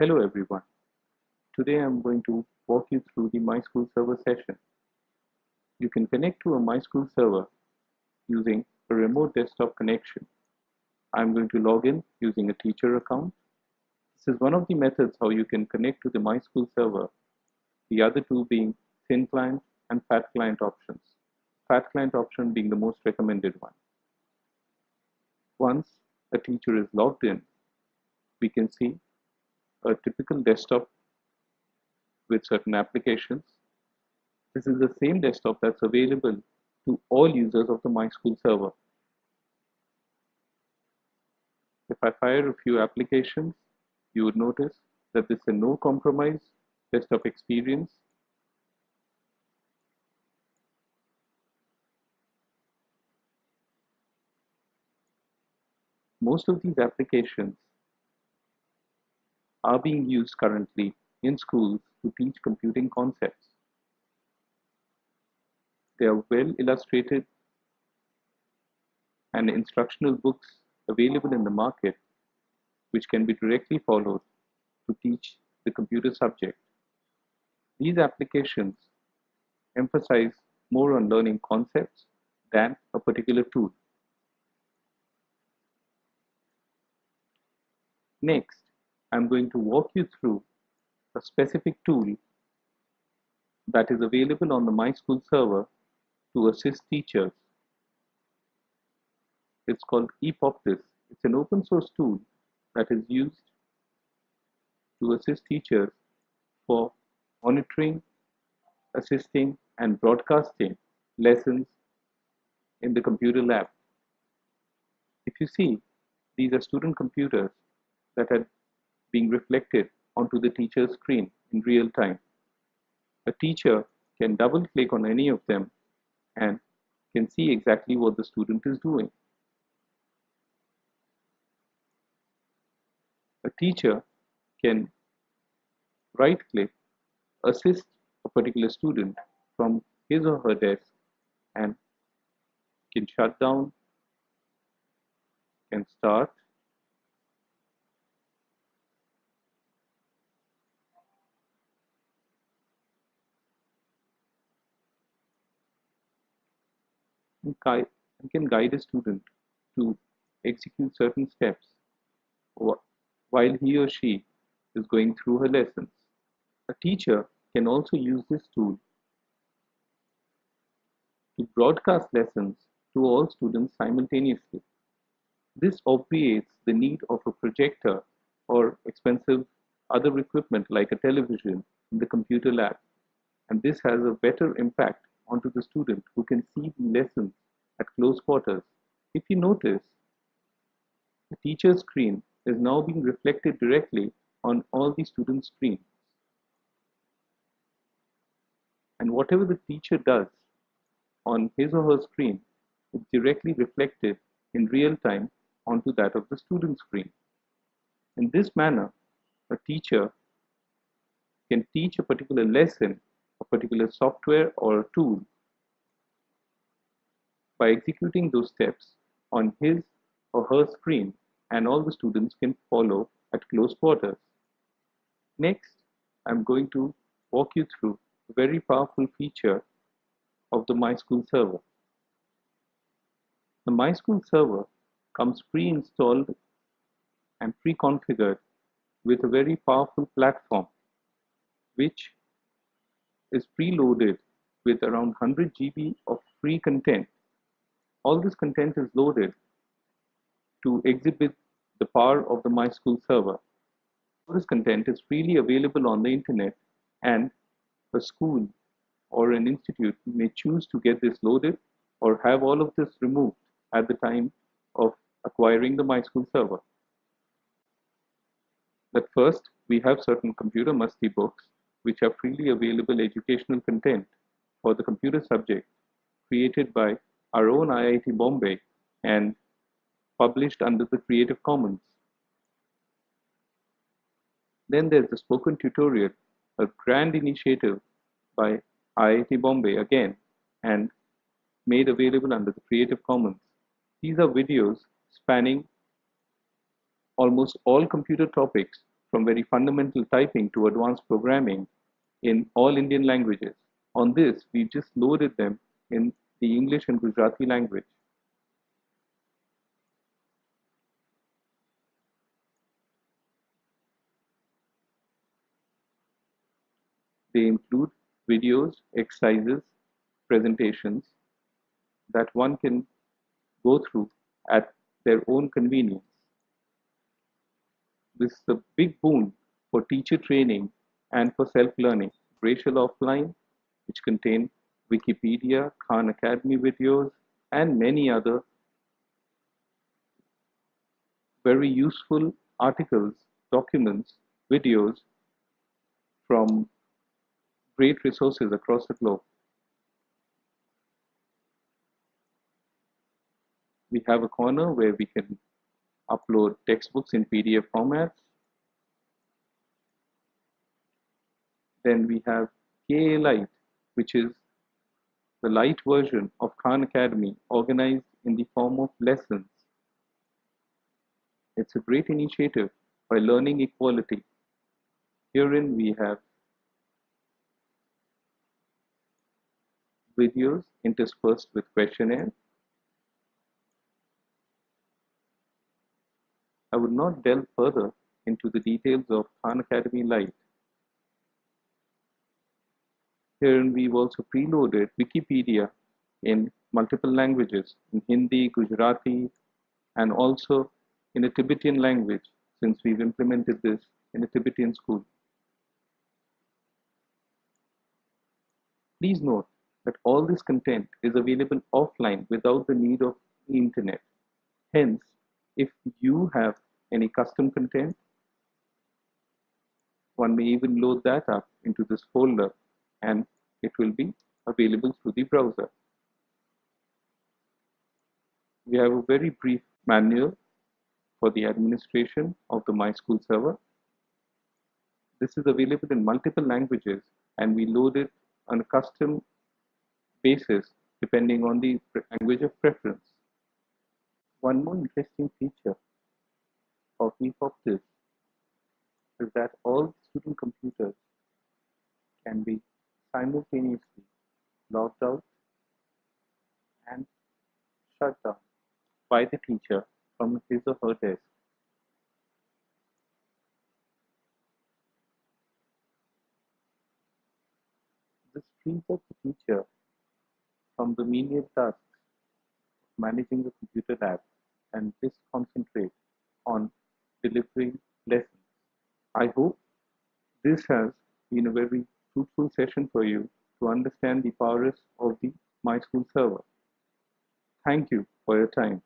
Hello everyone. Today I'm going to walk you through the MySchool server session. You can connect to a MySchool server using a remote desktop connection. I'm going to log in using a teacher account. This is one of the methods how you can connect to the MySchool server, the other two being thin client and fat client options. Fat client option being the most recommended one. Once a teacher is logged in, we can see a typical desktop with certain applications. This is the same desktop that's available to all users of the MySchool server. If I fire a few applications, you would notice that this is a no compromise desktop experience. Most of these applications are being used currently in schools to teach computing concepts. They are well illustrated and instructional books available in the market which can be directly followed to teach the computer subject. These applications emphasize more on learning concepts than a particular tool. Next, I'm going to walk you through a specific tool that is available on the MySchool server to assist teachers. It's called ePoptis. It's an open source tool that is used to assist teachers for monitoring, assisting, and broadcasting lessons in the computer lab. If you see, these are student computers that are being reflected onto the teacher's screen in real time. A teacher can double click on any of them and can see exactly what the student is doing. A teacher can right click, assist a particular student from his or her desk and can shut down, can start, and can guide a student to execute certain steps while he or she is going through her lessons. A teacher can also use this tool to broadcast lessons to all students simultaneously. This obviates the need of a projector or expensive other equipment like a television in the computer lab, and this has a better impact onto the student who can see the lessons at close quarters. If you notice, the teacher's screen is now being reflected directly on all the students' screens. And whatever the teacher does on his or her screen is directly reflected in real time onto that of the student screen. In this manner, a teacher can teach a particular lesson, a particular software or a tool by executing those steps on his or her screen, and all the students can follow at close quarters. Next, I'm going to walk you through a very powerful feature of the MySchool server. The MySchool server comes pre-installed and pre-configured with a very powerful platform which is preloaded with around 100 GB of free content. All this content is loaded to exhibit the power of the MySchool server. All this content is freely available on the internet, and a school or an institute may choose to get this loaded or have all of this removed at the time of acquiring the MySchool server. But first, we have certain computer musty books which are freely available educational content for the computer subject created by our own IIT Bombay and published under the Creative Commons. Then there's the spoken tutorial, a grand initiative by IIT Bombay again and made available under the Creative Commons. These are videos spanning almost all computer topics from very fundamental typing to advanced programming in all Indian languages. On this, we just loaded them in the English and Gujarati language. They include videos, exercises, presentations that one can go through at their own convenience. This is a big boon for teacher training and for self-learning. Racial Offline, which contain Wikipedia, Khan Academy videos, and many other very useful articles, documents, videos from great resources across the globe. We have a corner where we can upload textbooks in PDF formats. Then we have KA Lite, which is the light version of Khan Academy organized in the form of lessons. It's a great initiative by Learning Equality. Herein we have videos interspersed with questionnaires. I would not delve further into the details of Khan Academy Lite. Herein we've also preloaded Wikipedia in multiple languages, in Hindi, Gujarati, and also in a Tibetan language, since we've implemented this in a Tibetan school. Please note that all this content is available offline without the need of the internet. Hence, if you have any custom content, one may even load that up into this folder and it will be available through the browser. We have a very brief manual for the administration of the sCool server. This is available in multiple languages and we load it on a custom basis depending on the language of preference. One more interesting feature of ePoptis is that all student computers can be simultaneously logged out and shut down by the teacher from his or her desk. This frees up the teacher from the menial tasks of managing the computer lab and just concentrate on delivering lessons. I hope this has been a very fruitful session for you to understand the powers of the sCool server. Thank you for your time.